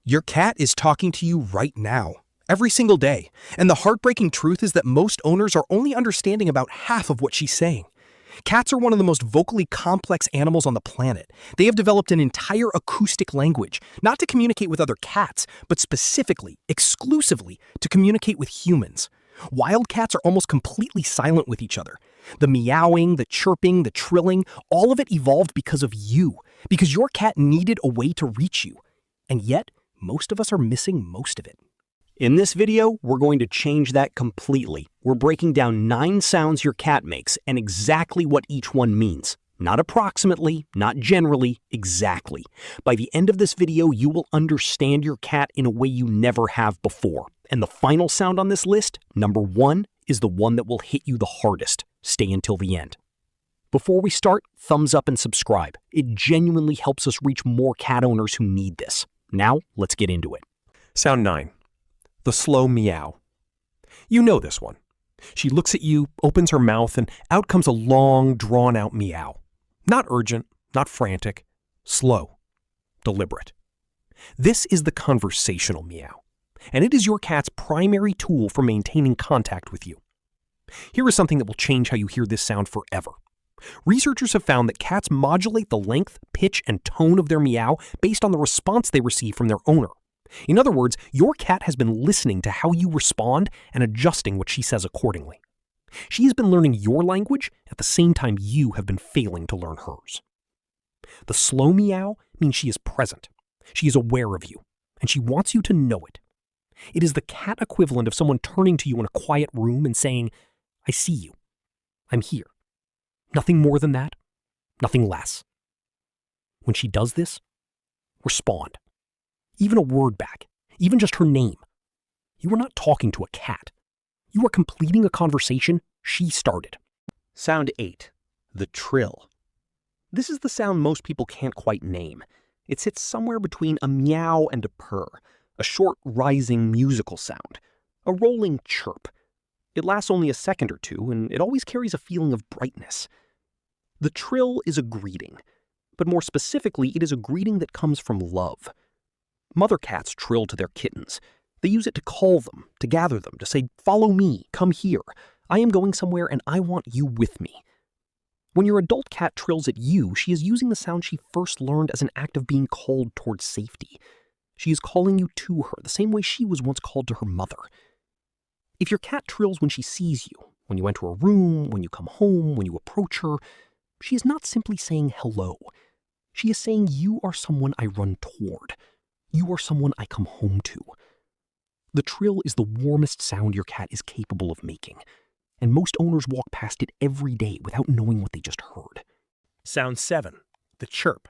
Your cat is talking to you right now, every single day. And the heartbreaking truth is that most owners are only understanding about half of what she's saying. Cats are one of the most vocally complex animals on the planet. They have developed an entire acoustic language, not to communicate with other cats, but specifically, exclusively, to communicate with humans. Wild cats are almost completely silent with each other. The meowing, the chirping, the trilling, all of it evolved because of you, because your cat needed a way to reach you. And yet, most of us are missing most of it. In this video, we're going to change that completely. We're breaking down 9 sounds your cat makes and exactly what each one means. Not approximately, not generally, exactly. By the end of this video, you will understand your cat in a way you never have before. And the final sound on this list, number 1, is the one that will hit you the hardest. Stay until the end. Before we start, thumbs up and subscribe. It genuinely helps us reach more cat owners who need this. Now, let's get into it. Sound 9. The slow meow. You know this one. She looks at you, opens her mouth, and out comes a long, drawn-out meow. Not urgent, not frantic, slow, deliberate. This is the conversational meow, and it is your cat's primary tool for maintaining contact with you. Here is something that will change how you hear this sound forever. Researchers have found that cats modulate the length, pitch, and tone of their meow based on the response they receive from their owner. In other words, your cat has been listening to how you respond and adjusting what she says accordingly. She has been learning your language at the same time you have been failing to learn hers. The slow meow means she is present. She is aware of you, and she wants you to know it. It is the cat equivalent of someone turning to you in a quiet room and saying, "I see you. I'm here." Nothing more than that, nothing less. When she does this, respond. Even a word back, even just her name. You are not talking to a cat. You are completing a conversation she started. Sound 8. The trill. This is the sound most people can't quite name. It sits somewhere between a meow and a purr, a short, rising musical sound, a rolling chirp. It lasts only a second or two, and it always carries a feeling of brightness. The trill is a greeting, but more specifically, it is a greeting that comes from love. Mother cats trill to their kittens. They use it to call them, to gather them, to say, "Follow me, come here. I am going somewhere and I want you with me." When your adult cat trills at you, she is using the sound she first learned as an act of being called towards safety. She is calling you to her, the same way she was once called to her mother. If your cat trills when she sees you, when you enter a room, when you come home, when you approach her, she is not simply saying hello. She is saying you are someone I run toward. You are someone I come home to. The trill is the warmest sound your cat is capable of making, and most owners walk past it every day without knowing what they just heard. Sound 7. The chirp.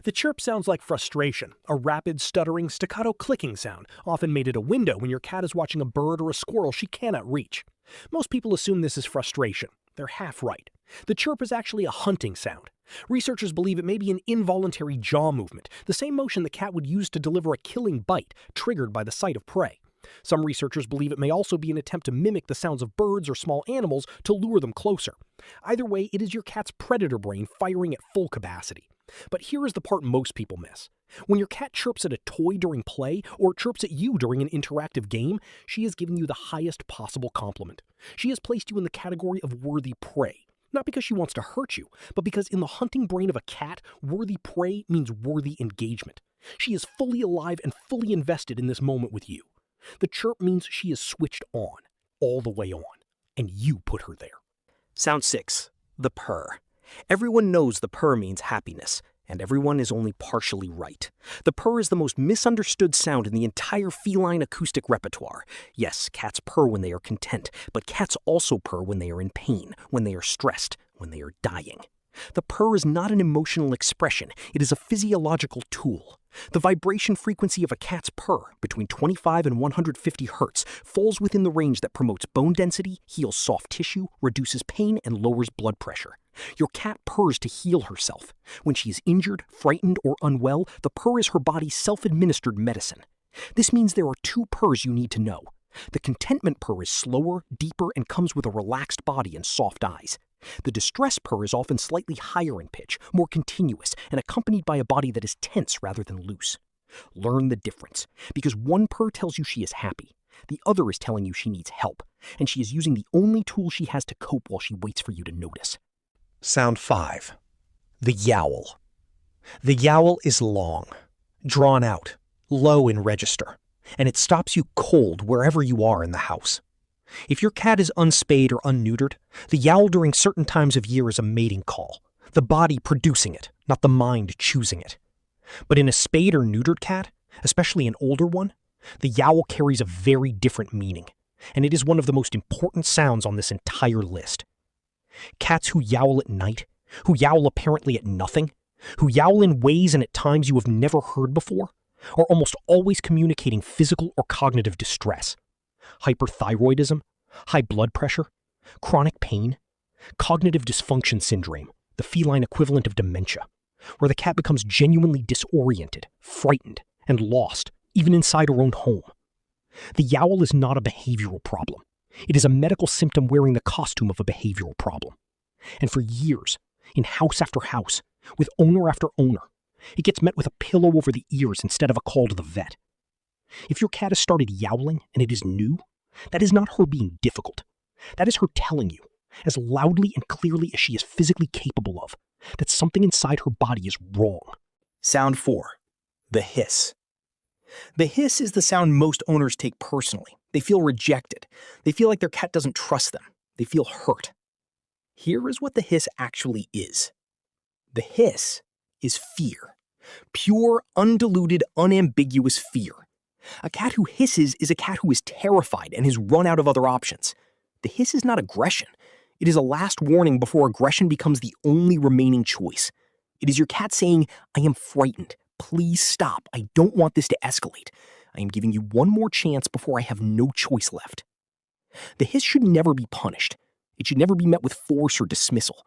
The chirp sounds like frustration, a rapid, stuttering, staccato clicking sound, often made at a window when your cat is watching a bird or a squirrel she cannot reach. Most people assume this is frustration. They're half right. The chirp is actually a hunting sound. Researchers believe it may be an involuntary jaw movement, the same motion the cat would use to deliver a killing bite, triggered by the sight of prey. Some researchers believe it may also be an attempt to mimic the sounds of birds or small animals to lure them closer. Either way, it is your cat's predator brain firing at full capacity. But here is the part most people miss. When your cat chirps at a toy during play, or chirps at you during an interactive game, she is giving you the highest possible compliment. She has placed you in the category of worthy prey. Not because she wants to hurt you, but because in the hunting brain of a cat, worthy prey means worthy engagement. She is fully alive and fully invested in this moment with you. The chirp means she is switched on, all the way on, and you put her there. Sound 6. The purr. Everyone knows the purr means happiness, and everyone is only partially right. The purr is the most misunderstood sound in the entire feline acoustic repertoire. Yes, cats purr when they are content, but cats also purr when they are in pain, when they are stressed, when they are dying. The purr is not an emotional expression, it is a physiological tool. The vibration frequency of a cat's purr, between 25 and 150 hertz, falls within the range that promotes bone density, heals soft tissue, reduces pain, and lowers blood pressure. Your cat purrs to heal herself. When she is injured, frightened, or unwell, the purr is her body's self-administered medicine. This means there are 2 purrs you need to know. The contentment purr is slower, deeper, and comes with a relaxed body and soft eyes. The distress purr is often slightly higher in pitch, more continuous, and accompanied by a body that is tense rather than loose. Learn the difference, because one purr tells you she is happy, the other is telling you she needs help, and she is using the only tool she has to cope while she waits for you to notice. Sound 5. The yowl. The yowl is long, drawn out, low in register, and it stops you cold wherever you are in the house. If your cat is unspayed or unneutered, the yowl during certain times of year is a mating call, the body producing it, not the mind choosing it. But in a spayed or neutered cat, especially an older one, the yowl carries a very different meaning, and it is one of the most important sounds on this entire list. Cats who yowl at night, who yowl apparently at nothing, who yowl in ways and at times you have never heard before, are almost always communicating physical or cognitive distress. Hyperthyroidism, high blood pressure, chronic pain, cognitive dysfunction syndrome, the feline equivalent of dementia, where the cat becomes genuinely disoriented, frightened, and lost, even inside her own home. The yowl is not a behavioral problem. It is a medical symptom wearing the costume of a behavioral problem. And for years, in house after house, with owner after owner, it gets met with a pillow over the ears instead of a call to the vet. If your cat has started yowling and it is new, that is not her being difficult. That is her telling you, as loudly and clearly as she is physically capable of, that something inside her body is wrong. Sound 4. The hiss. The hiss is the sound most owners take personally. They feel rejected. They feel like their cat doesn't trust them. They feel hurt. Here is what the hiss actually is. The hiss is fear. Pure, undiluted, unambiguous fear. A cat who hisses is a cat who is terrified and has run out of other options. The hiss is not aggression. It is a last warning before aggression becomes the only remaining choice. It is your cat saying, "I am frightened. Please stop. I don't want this to escalate. I am giving you one more chance before I have no choice left." The hiss should never be punished. It should never be met with force or dismissal.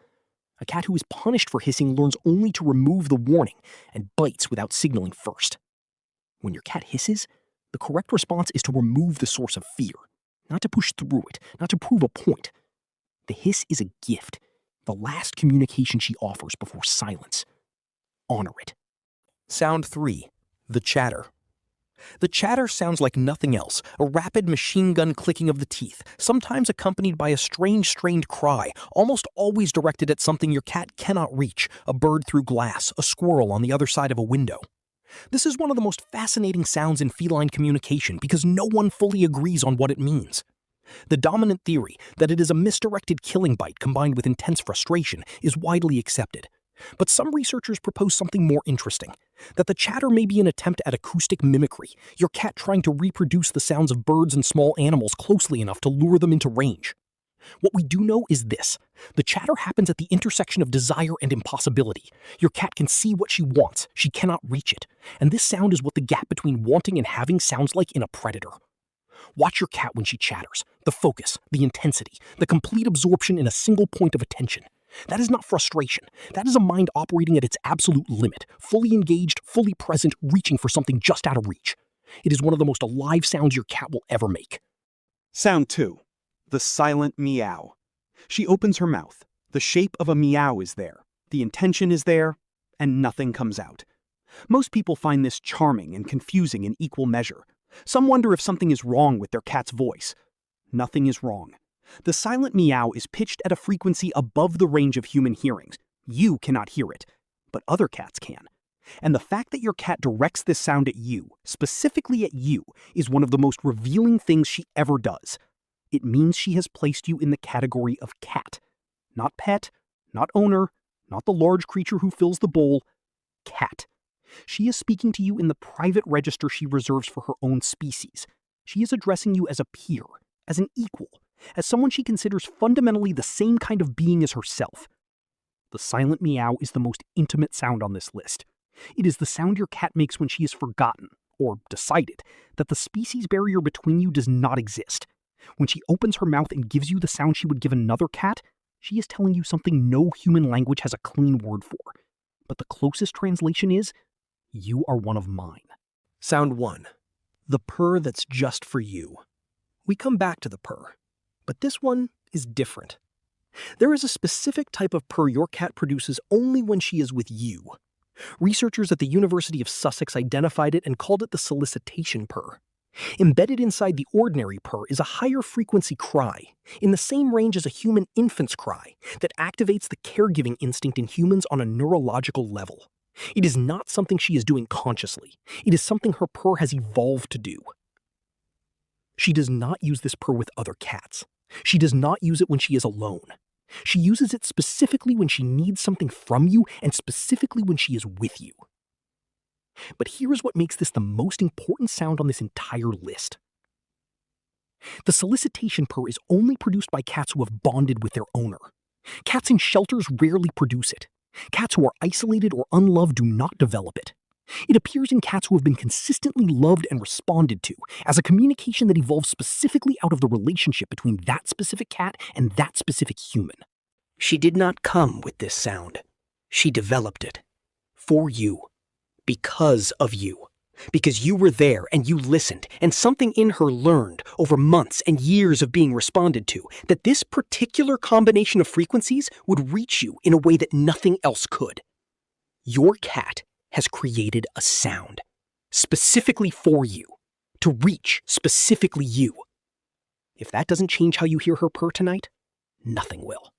A cat who is punished for hissing learns only to remove the warning and bites without signaling first. When your cat hisses, the correct response is to remove the source of fear, not to push through it, not to prove a point. The hiss is a gift, the last communication she offers before silence. Honor it. Sound 3. The chatter. The chatter sounds like nothing else, a rapid machine gun clicking of the teeth, sometimes accompanied by a strange, strained cry, almost always directed at something your cat cannot reach, a bird through glass, a squirrel on the other side of a window. This is one of the most fascinating sounds in feline communication because no one fully agrees on what it means. The dominant theory that it is a misdirected killing bite combined with intense frustration is widely accepted. But some researchers propose something more interesting, that the chatter may be an attempt at acoustic mimicry, your cat trying to reproduce the sounds of birds and small animals closely enough to lure them into range. What we do know is this: the chatter happens at the intersection of desire and impossibility. Your cat can see what she wants, she cannot reach it, and this sound is what the gap between wanting and having sounds like in a predator. Watch your cat when she chatters, the focus, the intensity, the complete absorption in a single point of attention. That is not frustration. That is a mind operating at its absolute limit, fully engaged, fully present, reaching for something just out of reach. It is one of the most alive sounds your cat will ever make. Sound 2. The silent meow. She opens her mouth. The shape of a meow is there. The intention is there, and nothing comes out. Most people find this charming and confusing in equal measure. Some wonder if something is wrong with their cat's voice. Nothing is wrong. The silent meow is pitched at a frequency above the range of human hearings. You cannot hear it, but other cats can. And the fact that your cat directs this sound at you, specifically at you, is one of the most revealing things she ever does. It means she has placed you in the category of cat. Not pet, not owner, not the large creature who fills the bowl. Cat. She is speaking to you in the private register she reserves for her own species. She is addressing you as a peer, as an equal, as someone she considers fundamentally the same kind of being as herself. The silent meow is the most intimate sound on this list. It is the sound your cat makes when she has forgotten, or decided, that the species barrier between you does not exist. When she opens her mouth and gives you the sound she would give another cat, she is telling you something no human language has a clean word for. But the closest translation is, you are one of mine. Sound 1. The purr that's just for you. We come back to the purr, but this one is different. There is a specific type of purr your cat produces only when she is with you. Researchers at the University of Sussex identified it and called it the solicitation purr. Embedded inside the ordinary purr is a higher frequency cry, in the same range as a human infant's cry, that activates the caregiving instinct in humans on a neurological level. It is not something she is doing consciously. It is something her purr has evolved to do. She does not use this purr with other cats. She does not use it when she is alone. She uses it specifically when she needs something from you and specifically when she is with you. But here's what makes this the most important sound on this entire list. The solicitation purr is only produced by cats who have bonded with their owner. Cats in shelters rarely produce it. Cats who are isolated or unloved do not develop it. It appears in cats who have been consistently loved and responded to, as a communication that evolves specifically out of the relationship between that specific cat and that specific human. She did not come with this sound. She developed it. For you. Because of you. Because you were there and you listened, and something in her learned, over months and years of being responded to, that this particular combination of frequencies would reach you in a way that nothing else could. Your cat has created a sound, specifically for you, to reach specifically you. If that doesn't change how you hear her purr tonight, nothing will.